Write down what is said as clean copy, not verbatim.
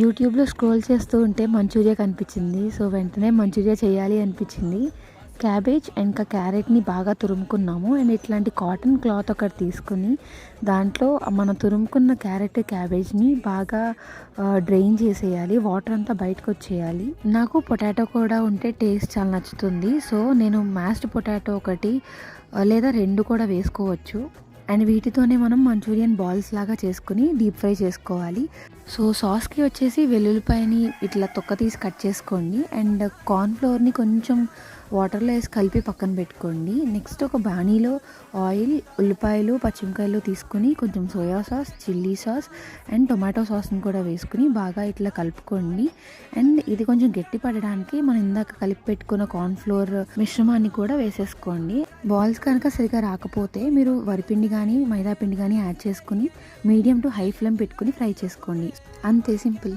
యూట్యూబ్లో స్క్రోల్ చేస్తూ ఉంటే మంచూరియా కనిపించింది. సో వెంటనే మంచూరియా చేయాలి అనిపించింది. క్యాబేజ్ ఇంకా క్యారెట్ని బాగా తురుముకున్నాము. అండ్ ఇట్లాంటి కాటన్ క్లాత్ ఒకటి తీసుకుని దాంట్లో మనం తురుముకున్న క్యారెట్ క్యాబేజ్ని బాగా డ్రైన్ చేసేయాలి. వాటర్ అంతా బయటకు వచ్చేయాలి. నాకు పొటాటో కూడా ఉంటే టేస్ట్ చాలా నచ్చుతుంది. సో నేను మ్యాష్డ్ పొటాటో ఒకటి లేదా 2 కూడా వేసుకోవచ్చు. అండ్ వీటితోనే మనం మంచూరియన్ బాల్స్ లాగా చేసుకుని డీప్ ఫ్రై చేసుకోవాలి. సో సాస్కి వచ్చేసి వెల్లుల్లిపాయని ఇట్లా తొక్క తీసి కట్ చేసుకోండి. అండ్ కార్న్ఫ్లోర్ని కొంచెం వాటర్లో వేసి కలిపి పక్కన పెట్టుకోండి. నెక్స్ట్ ఒక బాణీలో ఆయిల్, ఉల్లిపాయలు, పచ్చిమిరకాయలు తీసుకుని కొంచెం soya sauce, chilli sauce and tomato సాస్ని కూడా వేసుకుని బాగా ఇట్లా కలుపుకోండి. అండ్ ఇది కొంచెం గట్టి పడడానికి మనం ఇందాక కలిపి పెట్టుకున్న కార్న్ఫ్లోర్ మిశ్రమాన్ని కూడా వేసేసుకోండి. బాల్స్ కనుక సరిగా రాకపోతే మీరు వరిపిండి కానీ మైదా పిండి కానీ యాడ్ చేసుకుని మీడియం టు హై ఫ్లేమ్ పెట్టుకుని ఫ్రై చేసుకోండి. అంతే, సింపుల్.